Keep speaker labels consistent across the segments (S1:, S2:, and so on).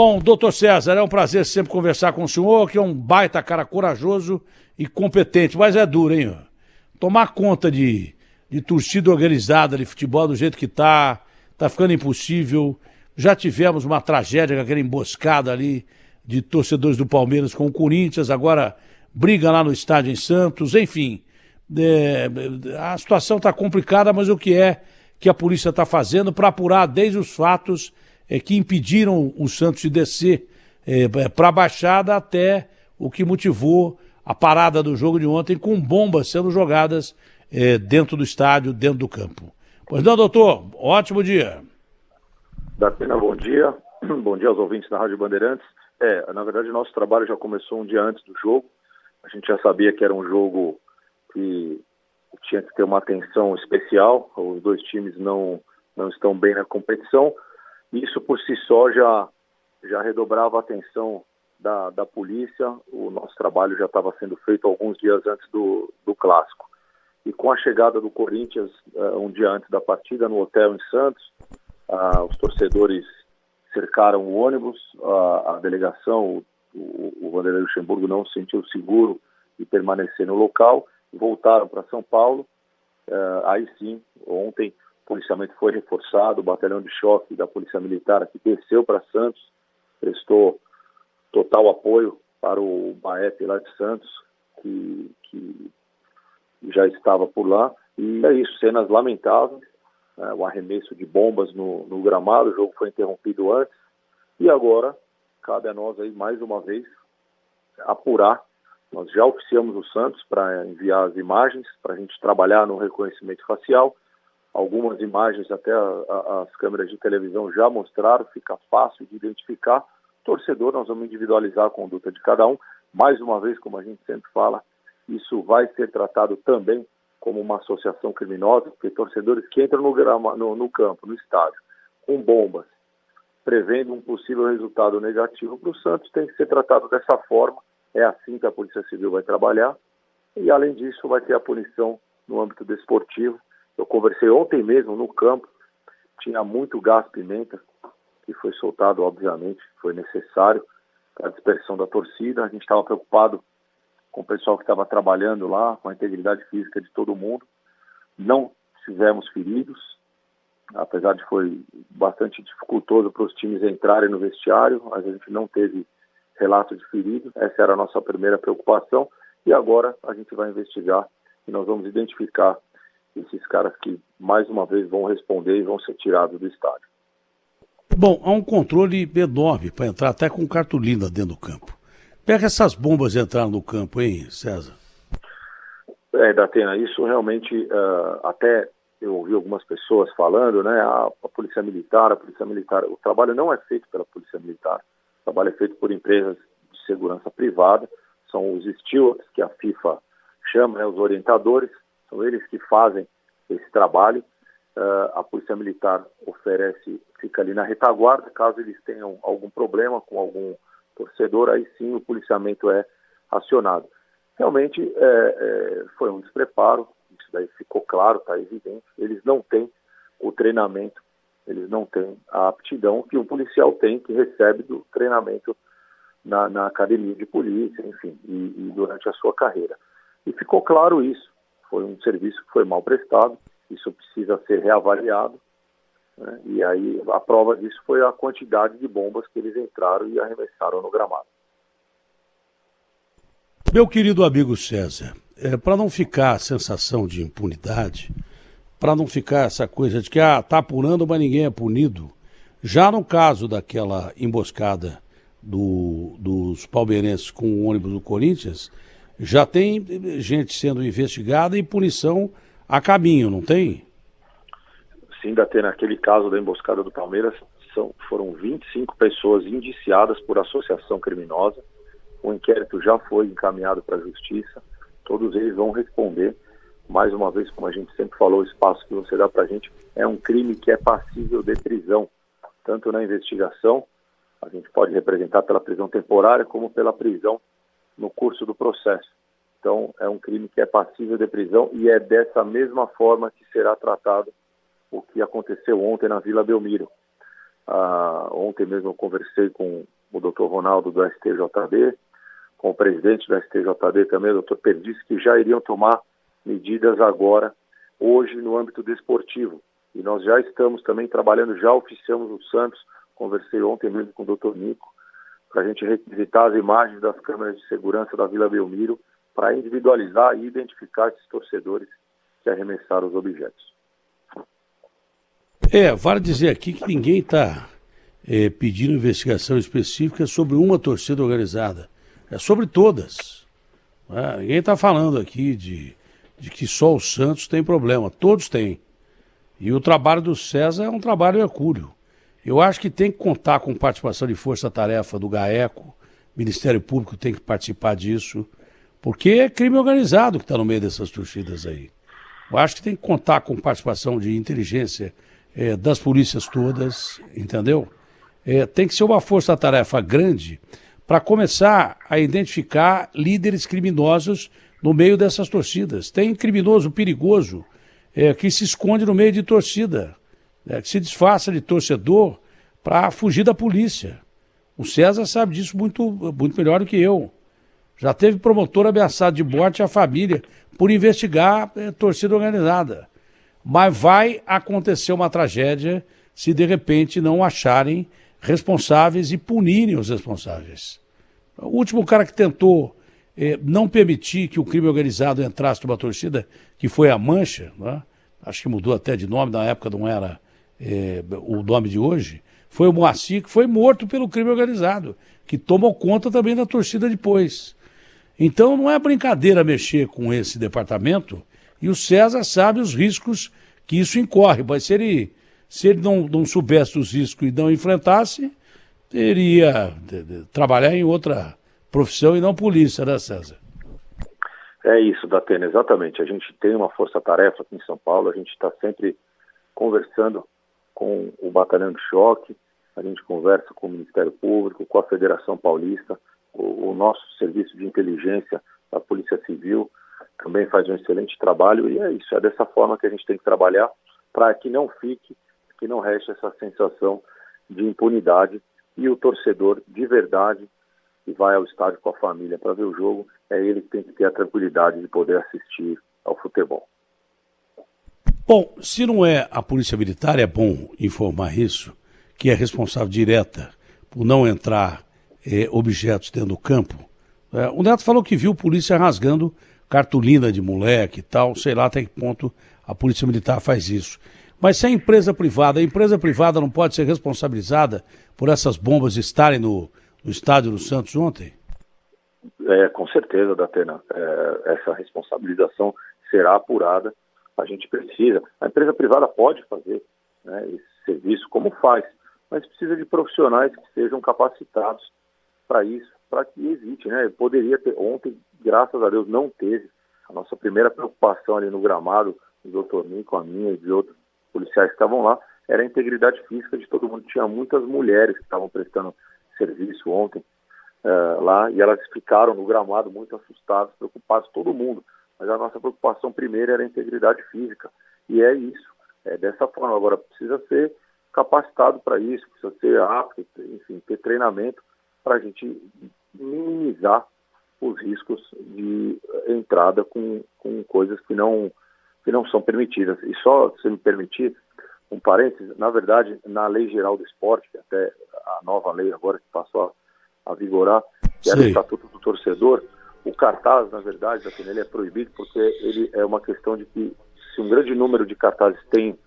S1: Bom, doutor César, é um prazer sempre conversar com o senhor, que é um baita cara corajoso e competente, mas é duro, hein? Tomar conta de torcida organizada de futebol do jeito que tá ficando impossível. Já tivemos uma tragédia com aquela emboscada ali de torcedores do Palmeiras com o Corinthians, agora briga lá no estádio em Santos, enfim. A situação está complicada, mas o que é que a polícia está fazendo para apurar desde os fatos que impediram o Santos de descer para a Baixada até o que motivou a parada do jogo de ontem com bombas sendo jogadas dentro do estádio, dentro do campo. Pois não, doutor, ótimo dia.
S2: Datena, bom dia. Bom dia aos ouvintes da Rádio Bandeirantes. Na verdade, nosso trabalho já começou um dia antes do jogo. A gente já sabia que era um jogo que tinha que ter uma atenção especial. Os dois times não estão bem na competição. Isso por si só já redobrava a atenção da polícia. O nosso trabalho já estava sendo feito alguns dias antes do clássico. E com a chegada do Corinthians, um dia antes da partida, no hotel em Santos, os torcedores cercaram o ônibus, a delegação, o Vanderlei Luxemburgo não se sentiu seguro de permanecer no local, voltaram para São Paulo. Aí sim, ontem o policiamento foi reforçado, o batalhão de choque da Polícia Militar que desceu para Santos, prestou total apoio para o BAEP lá de Santos, que já estava por lá. E é isso, cenas lamentáveis, o arremesso de bombas no gramado, o jogo foi interrompido antes, e agora cabe a nós aí mais uma vez apurar. Nós já oficiamos o Santos para enviar as imagens, para a gente trabalhar no reconhecimento facial. Algumas imagens até as câmeras de televisão já mostraram, fica fácil de identificar. Torcedor, nós vamos individualizar a conduta de cada um. Mais uma vez, como a gente sempre fala, isso vai ser tratado também como uma associação criminosa, porque torcedores que entram no campo, no estádio, com bombas, prevendo um possível resultado negativo para o Santos, tem que ser tratado dessa forma. É assim que a Polícia Civil vai trabalhar. E, além disso, vai ter a punição no âmbito desportivo. Eu conversei ontem mesmo no campo, tinha muito gás-pimenta, que foi soltado, obviamente, foi necessário para a dispersão da torcida. A gente estava preocupado com o pessoal que estava trabalhando lá, com a integridade física de todo mundo. Não tivemos feridos, apesar de foi bastante dificultoso para os times entrarem no vestiário, mas a gente não teve relato de feridos. Essa era a nossa primeira preocupação. E agora a gente vai investigar e nós vamos identificar esses caras que, mais uma vez, vão responder e vão ser tirados do estádio.
S1: Bom, há um controle enorme para entrar até com cartolina dentro do campo. Como é que essas bombas entraram no campo, hein, César?
S2: Datena, isso realmente, até eu ouvi algumas pessoas falando, né, a Polícia Militar, o trabalho não é feito pela Polícia Militar, o trabalho é feito por empresas de segurança privada, são os stewards, que a FIFA chama, né, os orientadores, são eles que fazem esse trabalho. A Polícia Militar fica ali na retaguarda, caso eles tenham algum problema com algum torcedor, aí sim o policiamento é acionado. Realmente foi um despreparo, isso daí ficou claro, está evidente. Eles não têm o treinamento, eles não têm a aptidão que um policial tem, que recebe do treinamento na academia de polícia, enfim, e durante a sua carreira. E ficou claro isso, foi um serviço que foi mal prestado, isso precisa ser reavaliado, né? E aí a prova disso foi a quantidade de bombas que eles entraram e arremessaram no gramado.
S1: Meu querido amigo César, para não ficar a sensação de impunidade, para não ficar essa coisa de que tá apurando, mas ninguém é punido, já no caso daquela emboscada dos palmeirenses com o ônibus do Corinthians, já tem gente sendo investigada e punição a caminho, não tem?
S2: Sim, naquele caso da emboscada do Palmeiras, foram 25 pessoas indiciadas por associação criminosa. O inquérito já foi encaminhado para a Justiça, todos eles vão responder. Mais uma vez, como a gente sempre falou, o espaço que você dá para a gente é um crime que é passível de prisão, tanto na investigação, a gente pode representar pela prisão temporária, como pela prisão no curso do processo. Então, é um crime que é passível de prisão e é dessa mesma forma que será tratado o que aconteceu ontem na Vila Belmiro. Ontem mesmo eu conversei com o Dr. Ronaldo do STJD, com o presidente do STJD também, o Dr. Perdiz, que já iriam tomar medidas agora, hoje, no âmbito desportivo. E nós já estamos também trabalhando, já oficiamos o Santos, conversei ontem mesmo com o Dr. Nico, para a gente revisitar as imagens das câmeras de segurança da Vila Belmiro, para individualizar e identificar esses torcedores que arremessaram os objetos.
S1: Vale dizer aqui que ninguém está pedindo investigação específica sobre uma torcida organizada. É sobre todas. Ninguém está falando aqui de que só o Santos tem problema. Todos têm. E o trabalho do César é um trabalho hercúleo. Eu acho que tem que contar com participação de força-tarefa do GAECO, Ministério Público tem que participar disso, porque é crime organizado que está no meio dessas torcidas aí. Eu acho que tem que contar com participação de inteligência das polícias todas, entendeu? Tem que ser uma força-tarefa grande para começar a identificar líderes criminosos no meio dessas torcidas. Tem criminoso perigoso que se esconde no meio de torcida, que se disfarça de torcedor para fugir da polícia. O César sabe disso muito, muito melhor do que eu. Já teve promotor ameaçado de morte à família por investigar torcida organizada. Mas vai acontecer uma tragédia se de repente não acharem responsáveis e punirem os responsáveis. O último cara que tentou não permitir que o crime organizado entrasse numa torcida, que foi a Mancha, né? Acho que mudou até de nome, na época não era o nome de hoje, foi o Moacir, que foi morto pelo crime organizado, que tomou conta também da torcida depois. Então não é brincadeira mexer com esse departamento, e o César sabe os riscos que isso incorre, mas se ele não soubesse dos riscos e não enfrentasse, teria trabalhar em outra profissão e não polícia, né, César?
S2: É isso, Datena, exatamente. A gente tem uma força-tarefa aqui em São Paulo, a gente está sempre conversando com o Batalhão de Choque, a gente conversa com o Ministério Público, com a Federação Paulista, o nosso serviço de inteligência da Polícia Civil também faz um excelente trabalho, e é isso, é dessa forma que a gente tem que trabalhar para que não reste essa sensação de impunidade, e o torcedor de verdade que vai ao estádio com a família para ver o jogo, é ele que tem que ter a tranquilidade de poder assistir ao futebol.
S1: Bom, se não é a Polícia Militar, é bom informar isso, que é responsável direta por não entrar objetos dentro do campo. O Neto falou que viu polícia rasgando cartolina de moleque e tal, sei lá até que ponto a Polícia Militar faz isso. Mas se é a empresa privada não pode ser responsabilizada por essas bombas estarem no estádio do Santos ontem?
S2: Com certeza, Datena. Essa responsabilização será apurada. A gente precisa. A empresa privada pode fazer, né, esse serviço como faz, mas precisa de profissionais que sejam capacitados para isso, para que evite, né? Poderia ter, ontem, graças a Deus, não teve. A nossa primeira preocupação ali no gramado, do Dr. Nico, a minha e de outros policiais que estavam lá, era a integridade física de todo mundo. Tinha muitas mulheres que estavam prestando serviço ontem lá, e elas ficaram no gramado muito assustadas, preocupadas, todo mundo. Mas a nossa preocupação primeira era a integridade física. E é isso, é dessa forma. Agora, precisa ser capacitado para isso, precisa ser apto, enfim, ter treinamento para a gente minimizar os riscos de entrada com coisas que não são permitidas. E só, se me permitir, um parênteses, na verdade, na Lei Geral do Esporte, que até a nova lei agora que passou a vigorar, que era o Estatuto do Torcedor, o cartaz, na verdade, ele é proibido porque ele é uma questão de que se um grande número de cartazes tem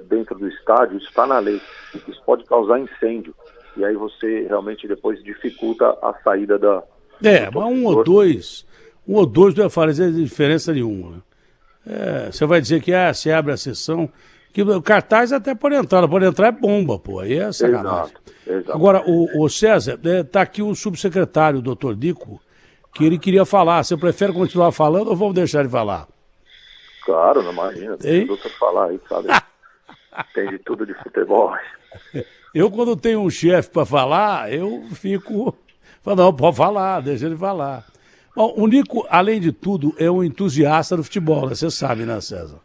S2: dentro do estádio, isso está na lei, isso pode causar incêndio, e aí você realmente depois dificulta a saída da...
S1: mas um ou dois não vai fazer diferença nenhuma, né? Você vai dizer que se abre a sessão, que o cartaz até pode entrar, é bomba, pô, aí é sacanagem. Exato. Agora, o César, tá aqui o subsecretário, o doutor Nico, que ele queria falar. Você prefere continuar falando ou vamos deixar ele falar?
S2: Claro, não imagina, deixa o doutor falar aí, sabe? Tem de tudo de futebol.
S1: Eu, quando tenho um chefe para falar, eu fico... Não, pode falar, deixa ele falar. Bom, o Nico, além de tudo, é um entusiasta do futebol, né? Você sabe, né, César?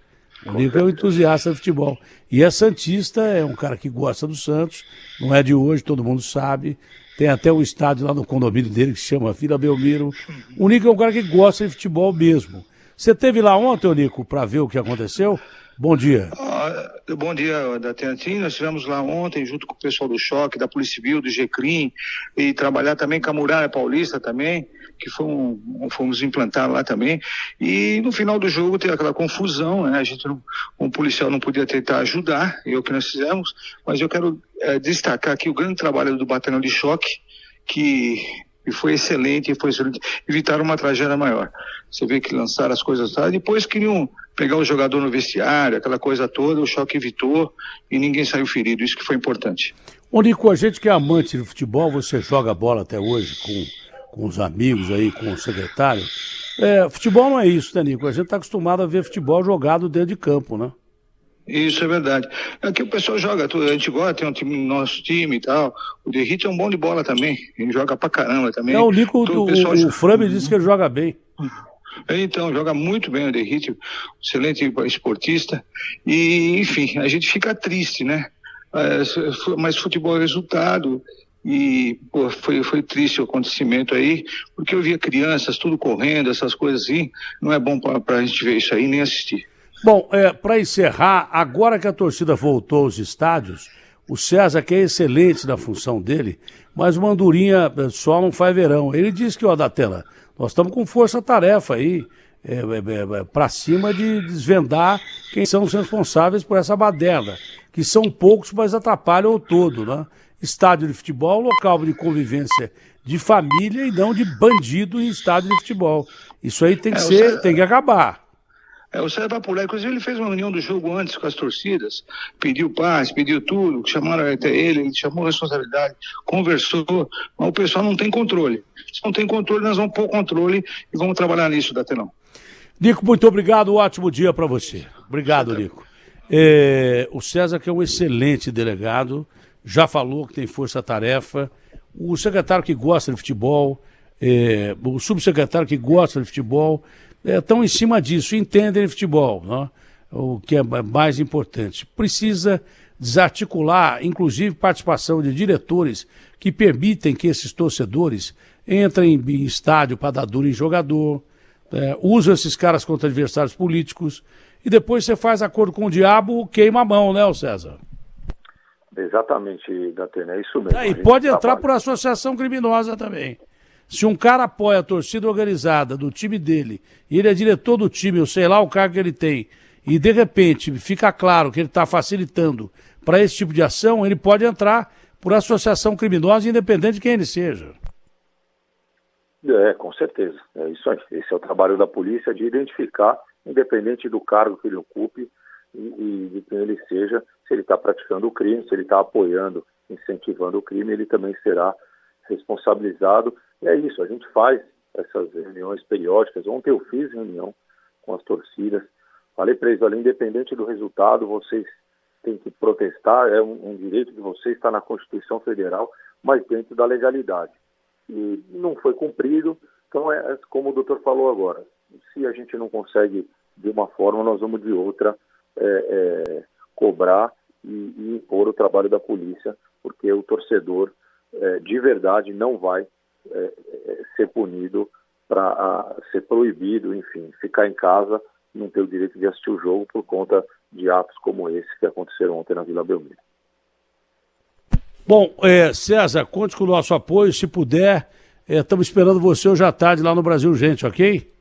S1: O Nico é um entusiasta de futebol. E é santista, é um cara que gosta do Santos, não é de hoje, todo mundo sabe. Tem até um estádio lá no condomínio dele que se chama Vila Belmiro. O Nico é um cara que gosta de futebol mesmo. Você esteve lá ontem, ô Nico, para ver o que aconteceu? Bom dia.
S3: Bom dia, da Tentim. Nós estivemos lá ontem, junto com o pessoal do Choque, da Polícia Civil, do GCRIM, e trabalhar também com a Muralha Paulista também, que fomos implantar lá também. E no final do jogo teve aquela confusão, né? A gente um policial não podia tentar ajudar, é o que nós fizemos, mas eu quero destacar aqui o grande trabalho do Batalhão de Choque, que foi excelente, evitaram uma tragédia maior. Você vê que lançaram as coisas lá, depois queriam pegar o jogador no vestiário, aquela coisa toda, o Choque evitou e ninguém saiu ferido, isso que foi importante.
S1: Ô Nico, a gente que é amante de futebol, você joga bola até hoje com os amigos aí, com o secretário. Futebol não é isso, né, Nico? A gente está acostumado a ver futebol jogado dentro de campo, né?
S3: Isso é verdade. Aqui o pessoal joga, a gente gosta, tem um time no nosso time e tal. O Derrite é um bom de bola também, ele joga pra caramba também.
S1: O Nico, o Fran me disse que ele joga bem.
S3: Então, joga muito bem o Derrite, excelente esportista. E, enfim, a gente fica triste, né? Mas futebol é resultado. E foi triste o acontecimento aí, porque eu via crianças tudo correndo, essas coisas assim. Não é bom pra gente ver isso aí nem assistir.
S1: Bom, para encerrar, agora que a torcida voltou aos estádios, o César, que é excelente na função dele, mas o Andorinha só não faz verão. Ele disse que, ó, Datena, nós estamos com força-tarefa aí, para cima de desvendar quem são os responsáveis por essa baderna, que são poucos, mas atrapalham o todo, né? Estádio de futebol, local de convivência de família e não de bandido em estádio de futebol. Isso aí tem que acabar.
S3: O César Vapular, inclusive, ele fez uma reunião do jogo antes com as torcidas, pediu paz, pediu tudo, chamaram até ele chamou a responsabilidade, conversou, mas o pessoal não tem controle. Se não tem controle, nós vamos pôr controle e vamos trabalhar nisso, Datenão.
S1: Nico, muito obrigado, um ótimo dia para você. Obrigado, Nico. O César, que é um excelente delegado, já falou que tem força-tarefa, o secretário que gosta de futebol, o subsecretário que gosta de futebol, estão em cima disso, entendem de futebol, né? O que é mais importante. Precisa desarticular, inclusive, participação de diretores que permitem que esses torcedores entrem em estádio para dar duro em jogador, usam esses caras contra adversários políticos, e depois você faz acordo com o diabo, queima a mão, né, César?
S2: Exatamente, Datena, é isso mesmo.
S1: E pode entrar por associação criminosa também. Se um cara apoia a torcida organizada do time dele, e ele é diretor do time, eu sei lá o cargo que ele tem, e de repente fica claro que ele está facilitando para esse tipo de ação, ele pode entrar por associação criminosa, independente de quem ele seja.
S2: Com certeza. É isso aí. Esse é o trabalho da polícia, de identificar, independente do cargo que ele ocupe e de quem ele seja, se ele está praticando o crime, se ele está apoiando, incentivando o crime, ele também será responsabilizado. E é isso, a gente faz essas reuniões periódicas. Ontem eu fiz reunião com as torcidas, falei para eles, olha, independente do resultado, vocês têm que protestar, é um direito de vocês, está na Constituição Federal, mas dentro da legalidade. E não foi cumprido, então é como o doutor falou agora, se a gente não consegue de uma forma, nós vamos de outra cobrar e impor o trabalho da polícia, porque o torcedor de verdade não vai ser punido para ser proibido, enfim, ficar em casa, não ter o direito de assistir o jogo por conta de atos como esse que aconteceram ontem na Vila Belmiro.
S1: Bom, César, conte com o nosso apoio, se puder, estamos esperando você hoje à tarde lá no Brasil Gente, ok?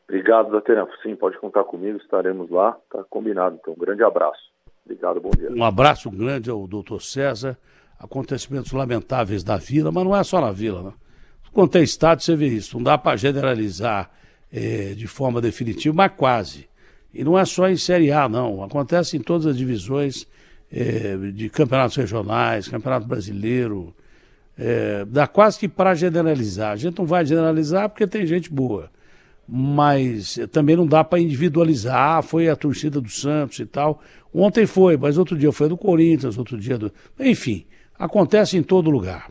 S2: Obrigado, Datena. Sim, pode contar comigo, estaremos lá, tá combinado. Então, um grande abraço. Obrigado, bom dia.
S1: Um abraço grande ao doutor César. Acontecimentos lamentáveis da Vila, mas não é só na Vila, né? Quanto é estado, você vê isso. Não dá para generalizar de forma definitiva, mas quase. E não é só em Série A, não. Acontece em todas as divisões de campeonatos regionais, campeonato brasileiro. Dá quase que para generalizar. A gente não vai generalizar porque tem gente boa. Mas também não dá para individualizar. Foi a torcida do Santos e tal. Ontem foi, mas outro dia foi do Corinthians, outro dia do... Enfim, acontece em todo lugar.